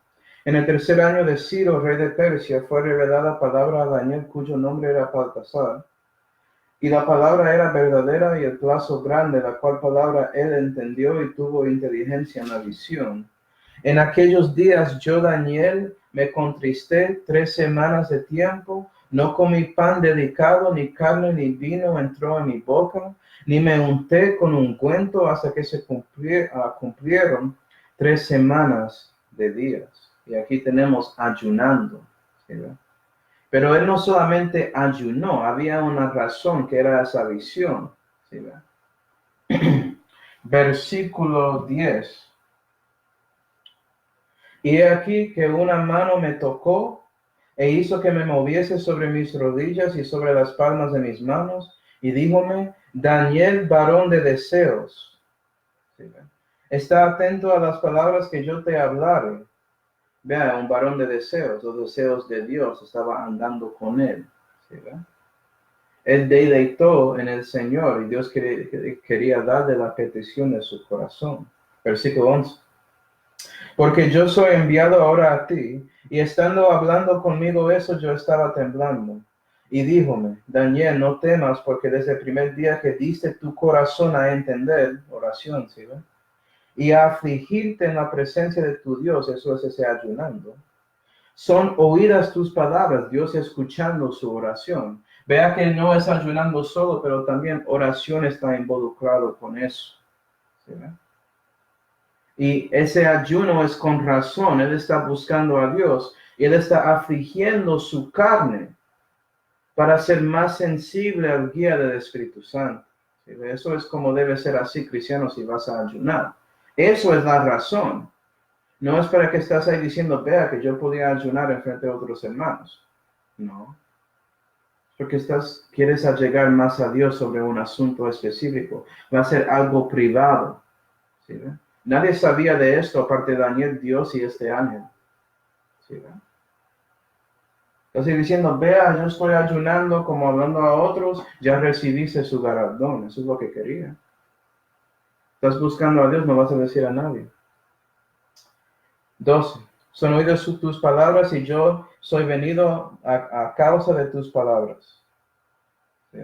En el tercer año de Ciro, rey de Persia, fue revelada palabra a Daniel, cuyo nombre era Baltasar. Y la palabra era verdadera y el plazo grande, la cual palabra él entendió y tuvo inteligencia en la visión. En aquellos días yo, Daniel, me contristé 3 semanas de tiempo, no comí pan delicado, ni carne, ni vino entró en mi boca, ni me unté con ungüento hasta que se cumplieron 3 semanas de días. Y aquí tenemos ayunando. ¿Sí? Pero él no solamente ayunó, había una razón que era esa visión. ¿Sí? Versículo 10. Y he aquí que una mano me tocó e hizo que me moviese sobre mis rodillas y sobre las palmas de mis manos, y díjome: Daniel, varón de deseos, ¿sí? Está atento a las palabras que yo te hablaré. Vea, un varón de deseos, los deseos de Dios, estaba andando con él. ¿Sí? Él deleitó en el Señor y Dios quería darle la petición de su corazón. Versículo 11. Porque yo soy enviado ahora a ti, y estando hablando conmigo eso, yo estaba temblando. Y díjome: Daniel, no temas, porque desde el primer día que diste tu corazón a entender, oración, ¿sí? Y a afligirte en la presencia de tu Dios, eso es ese ayunando, son oídas tus palabras, Dios escuchando su oración. Vea que no es ayunando solo, pero también oración está involucrado con eso. ¿Sí? Y ese ayuno es con razón. Él está buscando a Dios. Y él está afligiendo su carne para ser más sensible al guía del Espíritu Santo. ¿Sí? Eso es como debe ser así, cristiano, si vas a ayunar. Eso es la razón. No es para que estás ahí diciendo: vea que yo podía ayunar en frente de otros hermanos. No. Porque quieres llegar más a Dios sobre un asunto específico. Va a ser algo privado. ¿Sí? Nadie sabía de esto aparte de Daniel, Dios y este ángel. ¿Sí? Entonces diciendo, vea, yo estoy ayunando como hablando a otros, ya recibiste su galardón. Eso es lo que quería. Estás buscando a Dios, no vas a decir a nadie. 12. Son oídas tus palabras y yo soy venido a causa de tus palabras. ¿Sí,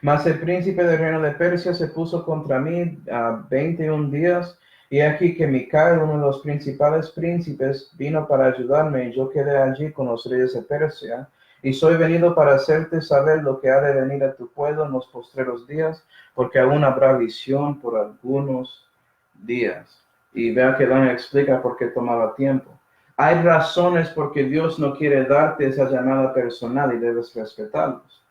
Mas el príncipe del reino de Persia se puso contra mí a 21 días, y aquí que Micael, uno de los principales príncipes, vino para ayudarme, y yo quedé allí con los reyes de Persia, y soy venido para hacerte saber lo que ha de venir a tu pueblo en los postreros días, porque aún habrá visión por algunos días. Y vea que Dan explica por qué tomaba tiempo. Hay razones por qué Dios no quiere darte esa llamada personal y debes respetarlos.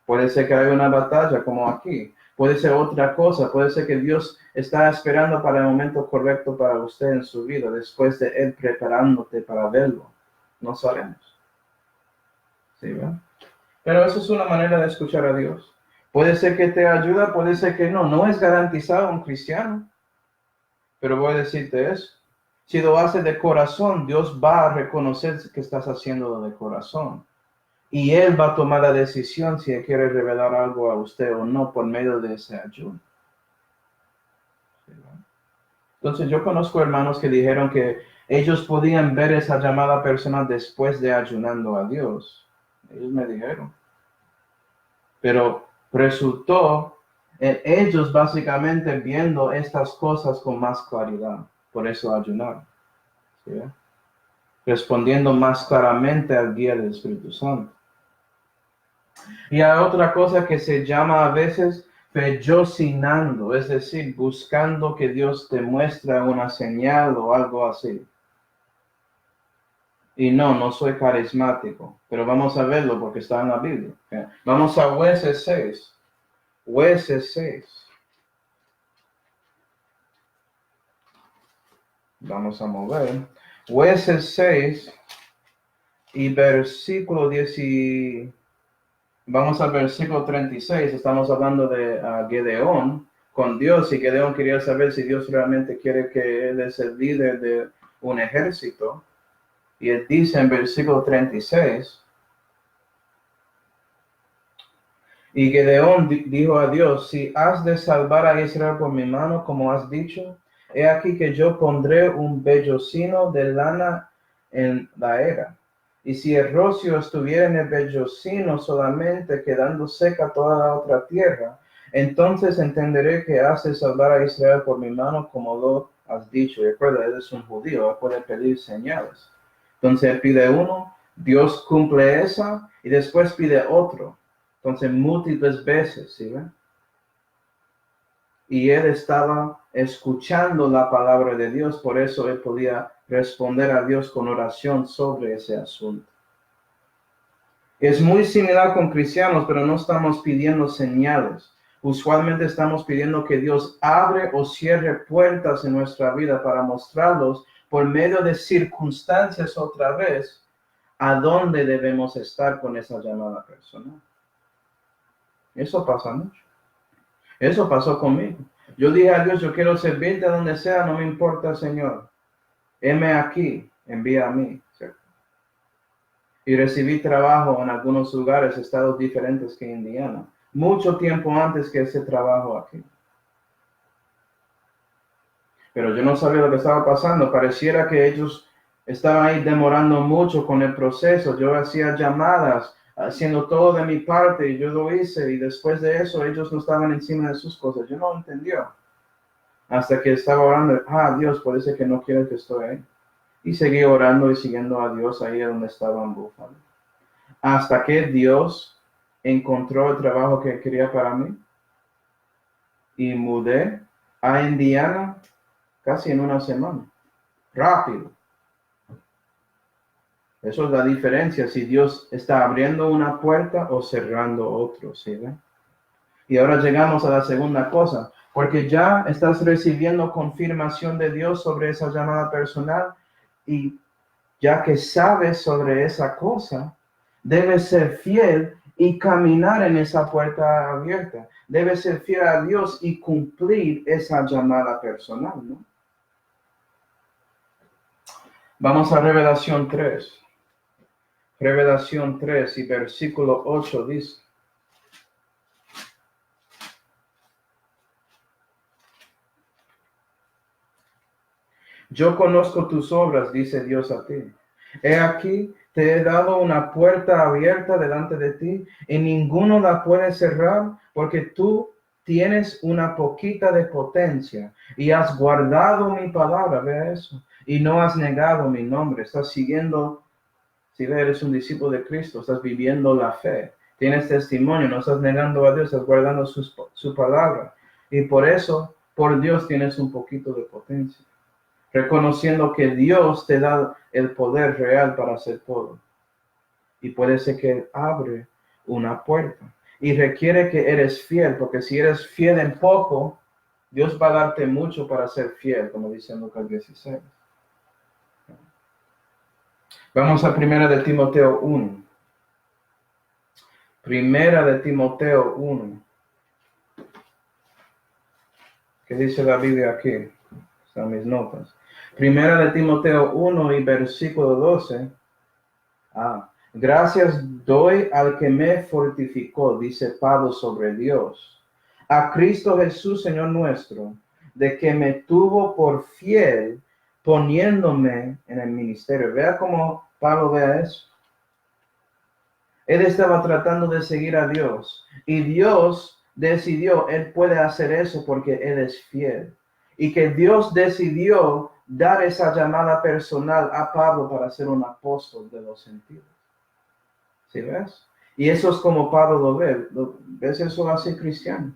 Puede ser que haya una batalla como aquí. Puede ser otra cosa. Puede ser que Dios está esperando para el momento correcto para usted en su vida, después de Él preparándote para verlo. No sabemos. ¿Sí, verdad? Pero eso es una manera de escuchar a Dios. Puede ser que te ayuda, puede ser que no. No es garantizado un cristiano. Pero voy a decirte eso. Si lo haces de corazón, Dios va a reconocer que estás haciéndolo de corazón. Y Él va a tomar la decisión si Él quiere revelar algo a usted o no por medio de ese ayuno. Entonces yo conozco hermanos que dijeron que ellos podían ver esa llamada personal después de ayunando a Dios. Ellos me dijeron. Pero resultó en ellos básicamente viendo estas cosas con más claridad. Por eso ayunaron. ¿Sí? Respondiendo más claramente al guía del Espíritu Santo. Y hay otra cosa que se llama a veces fellocinando, es decir, buscando que Dios te muestre una señal o algo así. Y no soy carismático, pero vamos a verlo porque está en la Biblia. ¿Okay? Vamos a Jueces 6. Jueces 6. Vamos a mover. Jueces 6 y versículo 10. Vamos al versículo 36, estamos hablando de Gedeón con Dios, y Gedeón quería saber si Dios realmente quiere que él es el líder de un ejército. Y él dice en versículo 36, y Gedeón dijo a Dios, si has de salvar a Israel por mi mano, como has dicho, he aquí que yo pondré un vellocino de lana en la era. Y si el rocío estuviera en el vellocino solamente, quedando seca toda la otra tierra, entonces entenderé que has de salvar a Israel por mi mano, como lo has dicho. Y recuerda, él es un judío, él puede pedir señales. Entonces él pide uno, Dios cumple esa, y después pide otro. Entonces múltiples veces, ¿sí ven? Y él estaba escuchando la palabra de Dios, por eso él podía responder a Dios con oración sobre ese asunto. Es muy similar con cristianos, pero no estamos pidiendo señales. Usualmente estamos pidiendo que Dios abre o cierre puertas en nuestra vida para mostrarlos por medio de circunstancias otra vez a dónde debemos estar con esa llamada personal. Eso pasa mucho. Eso pasó conmigo. Yo dije a Dios, yo quiero servirte donde sea, no me importa, Señor. Heme aquí, envía a mí. ¿Cierto? Y recibí trabajo en algunos lugares, estados diferentes que Indiana, mucho tiempo antes que ese trabajo aquí. Pero yo no sabía lo que estaba pasando. Pareciera que ellos estaban ahí demorando mucho con el proceso. Yo hacía llamadas, haciendo todo de mi parte, y yo lo hice, y después de eso ellos no estaban encima de sus cosas. Yo no entendió. Hasta que estaba orando, Dios, puede ser que no quiere que estoy ahí. Y seguí orando y siguiendo a Dios ahí donde estaba en Búfalo. Hasta que Dios encontró el trabajo que quería para mí. Y mudé a Indiana casi en una semana. Rápido. Eso es la diferencia, si Dios está abriendo una puerta o cerrando otra, ¿sí ven? Y ahora llegamos a la segunda cosa, porque ya estás recibiendo confirmación de Dios sobre esa llamada personal, y ya que sabes sobre esa cosa, debes ser fiel y caminar en esa puerta abierta. Debes ser fiel a Dios y cumplir esa llamada personal, ¿no? Vamos a Revelación 3. Revelación 3 y versículo 8 dice: yo conozco tus obras, dice Dios a ti. He aquí, te he dado una puerta abierta delante de ti, y ninguno la puede cerrar, porque tú tienes una poquita de potencia, y has guardado mi palabra, vea eso, y no has negado mi nombre. Estás siguiendo, si eres un discípulo de Cristo, estás viviendo la fe, tienes testimonio, no estás negando a Dios, estás guardando su palabra, y por eso, por Dios tienes un poquito de potencia, reconociendo que Dios te da el poder real para hacer todo. Y puede ser que Él abre una puerta y requiere que eres fiel, porque si eres fiel en poco, Dios va a darte mucho para ser fiel, como dice en Lucas 16. Vamos a Primera de Timoteo 1. Primera de Timoteo 1. ¿Qué dice la Biblia aquí? Están mis notas. Primera de Timoteo 1 y versículo 12. Gracias doy al que me fortificó, dice Pablo sobre Dios, a Cristo Jesús, Señor nuestro, de que me tuvo por fiel, poniéndome en el ministerio. Vea cómo Pablo vea eso. Él estaba tratando de seguir a Dios, y Dios decidió, Él puede hacer eso porque Él es fiel. Y que Dios decidió dar esa llamada personal a Pablo para ser un apóstol de los gentiles. ¿Sí ves? Y eso es como Pablo lo ve. ¿Ves eso así, cristiano?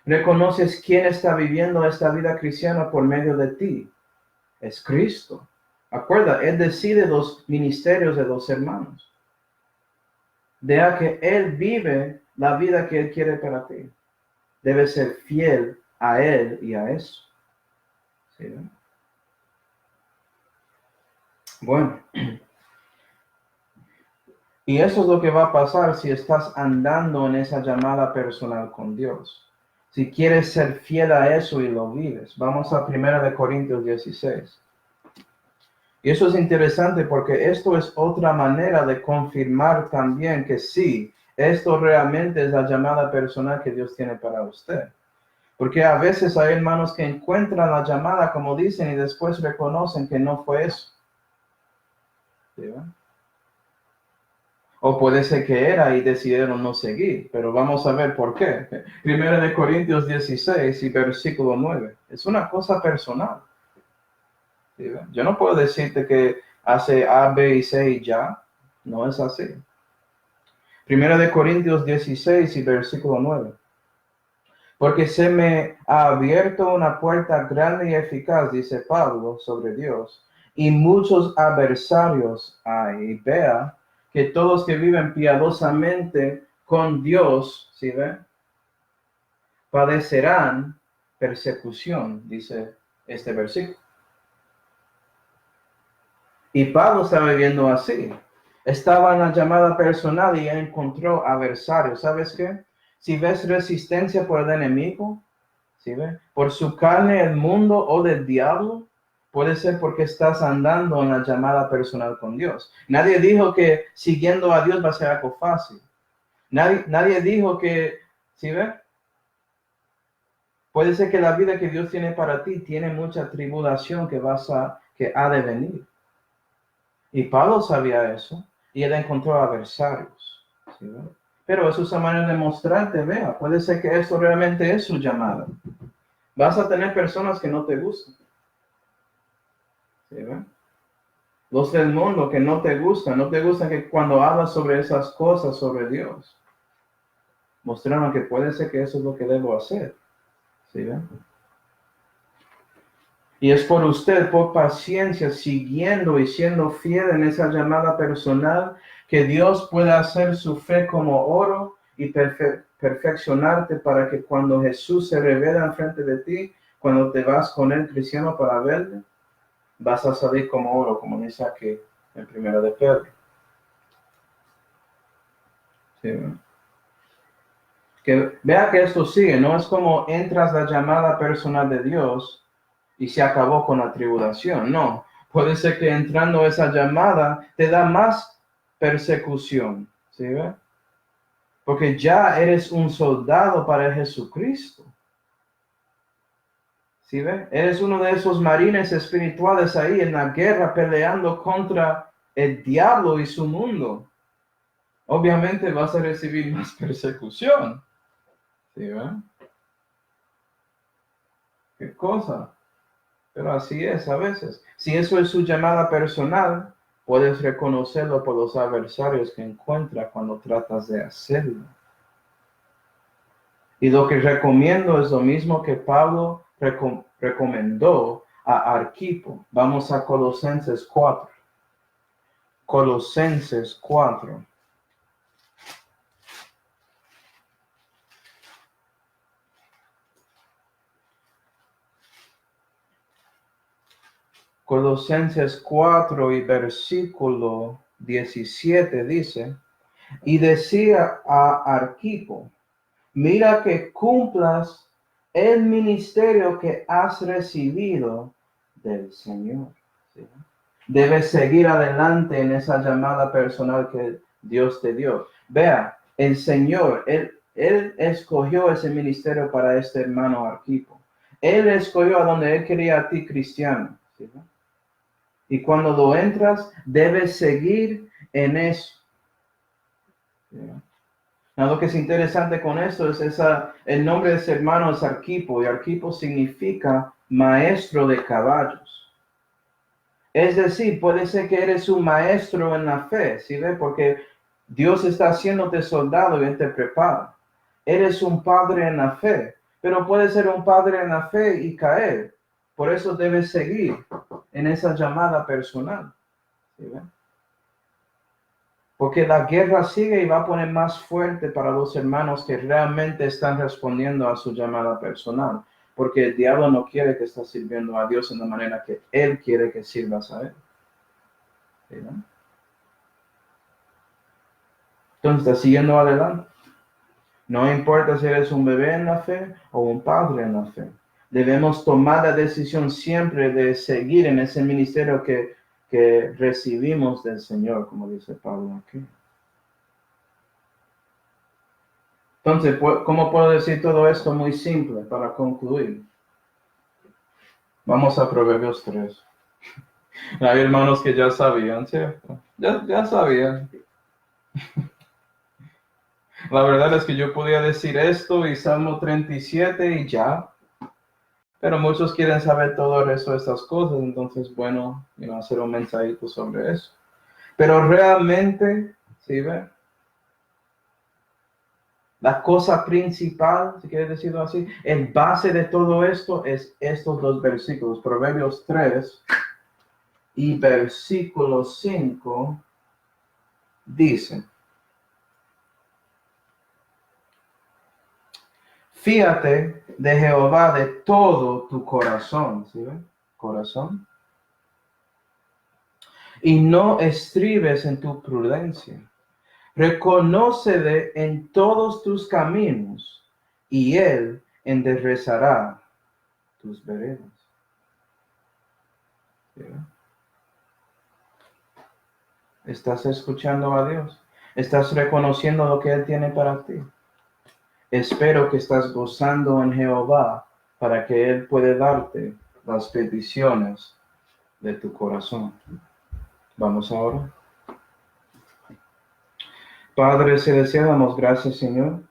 Reconoces quién está viviendo esta vida cristiana por medio de ti. Es Cristo. Acuerda, Él decide los ministerios de los hermanos. Deja que Él vive la vida que Él quiere para ti. Debes ser fiel a Él y a eso. ¿Sí ves? Bueno. Y eso es lo que va a pasar si estás andando en esa llamada personal con Dios. Si quieres ser fiel a eso y lo vives. Vamos a 1 Corintios 16. Y eso es interesante porque esto es otra manera de confirmar también que sí, esto realmente es la llamada personal que Dios tiene para usted. Porque a veces hay hermanos que encuentran la llamada, como dicen, y después reconocen que no fue eso. ¿Sí, va? O puede ser que era y decidieron no seguir, pero vamos a ver por qué. 1 Corintios 16 y versículo 9. Es una cosa personal. ¿Sí? Yo no puedo decirte que hace A, B y C y ya. No es así. 1 Corintios 16 y versículo 9. Porque se me ha abierto una puerta grande y eficaz, dice Pablo, sobre Dios, y muchos adversarios hay. Vea que todos que viven piadosamente con Dios, ¿sí ve? Padecerán persecución, dice este versículo. Y Pablo estaba viviendo así. Estaba en la llamada personal y encontró adversarios. ¿Sabes qué? Si ves resistencia por el enemigo, ¿sí ve? Por su carne, el mundo o del diablo, puede ser porque estás andando en la llamada personal con Dios. Nadie dijo que siguiendo a Dios va a ser algo fácil. Nadie dijo que, ¿sí ve? Puede ser que la vida que Dios tiene para ti tiene mucha tribulación que ha de venir. Y Pablo sabía eso, y él encontró adversarios. ¿Sí ve? Pero eso es una manera de mostrarte, vea, puede ser que esto realmente es su llamada. Vas a tener personas que no te gustan. ¿Sí ve? Los del mundo que no te gustan que cuando hablas sobre esas cosas, sobre Dios, mostraron que puede ser que eso es lo que debo hacer. ¿Sí ve? Y es por usted, por paciencia, siguiendo y siendo fiel en esa llamada personal, que Dios pueda hacer su fe como oro y perfeccionarte para que cuando Jesús se revela enfrente de ti, cuando te vas con él, cristiano, para verle, vas a salir como oro, como dice aquí en 1 de Pedro. ¿Sí? Que vea que esto sigue, no es como entras la llamada personal de Dios y se acabó con la tribulación. No, puede ser que entrando esa llamada te da más persecución, ¿sí ve? Porque ya eres un soldado para Jesucristo. ¿Sí ve? Eres uno de esos marines espirituales ahí en la guerra peleando contra el diablo y su mundo. Obviamente vas a recibir más persecución. ¿Sí ve? ¿Qué cosa? Pero así es a veces. Si eso es su llamada personal, puedes reconocerlo por los adversarios que encuentras cuando tratas de hacerlo. Y lo que recomiendo es lo mismo que Pablo recomendó a Arquipo. Vamos a Colosenses 4. Colosenses 4. Colosenses 4 y versículo 17 dice, y decía a Arquipo, mira que cumplas el ministerio que has recibido del Señor. ¿Sí? Debes seguir adelante en esa llamada personal que Dios te dio. Vea, el Señor, Él escogió ese ministerio para este hermano Arquipo. Él escogió a donde Él quería a ti, cristiano. ¿Sí? Y cuando lo entras, debes seguir en eso. ¿Sí? Lo que es interesante con esto es el nombre de ese hermano es Arquipo, y Arquipo significa maestro de caballos. Es decir, puede ser que eres un maestro en la fe, ¿sí ve? Porque Dios está haciéndote soldado y Él te prepara. Eres un padre en la fe, pero puedes ser un padre en la fe y caer. Por eso debes seguir en esa llamada personal, ¿sí ve? Porque la guerra sigue y va a poner más fuerte para los hermanos que realmente están respondiendo a su llamada personal. Porque el diablo no quiere que estés sirviendo a Dios en la manera que Él quiere que sirvas a Él. ¿Sí, no? Entonces, siguiendo adelante. No importa si eres un bebé en la fe o un padre en la fe. Debemos tomar la decisión siempre de seguir en ese ministerio que recibimos del Señor, como dice Pablo aquí. Entonces, ¿cómo puedo decir todo esto muy simple para concluir? Vamos a Proverbios 3. Hay hermanos que ya sabían, ¿cierto? Ya sabían. La verdad es que yo podía decir esto y Salmo 37 y ya. Pero muchos quieren saber todo el resto de estas cosas, entonces, bueno, hacer un mensajito sobre eso. Pero realmente, ¿sí ve? La cosa principal, si quieres decirlo así, el base de todo esto es estos dos versículos, Proverbios 3 y versículo 5, dice, fíjate de Jehová de todo tu corazón, ¿sí ve? Corazón. Y no estribes en tu prudencia. Reconócele en todos tus caminos, y Él enderezará tus veredas. ¿Sí? ¿Estás escuchando a Dios? ¿Estás reconociendo lo que Él tiene para ti? Espero que estás gozando en Jehová para que Él pueda darte las peticiones de tu corazón. Vamos ahora. Padre celestial, damos gracias, Señor,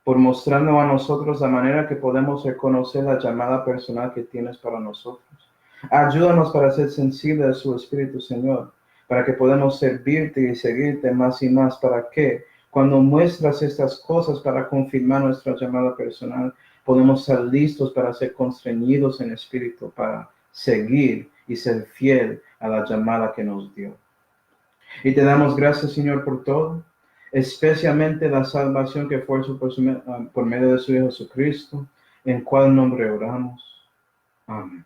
por mostrarnos a nosotros la manera que podemos reconocer la llamada personal que tienes para nosotros. Ayúdanos para ser sensibles a su Espíritu, Señor, para que podamos servirte y seguirte más y más, para que cuando muestras estas cosas para confirmar nuestra llamada personal, podemos estar listos para ser constreñidos en espíritu, para seguir y ser fiel a la llamada que nos dio. Y te damos gracias, Señor, por todo, especialmente la salvación que fue por medio de su Hijo Jesucristo, en cual nombre oramos. Amén.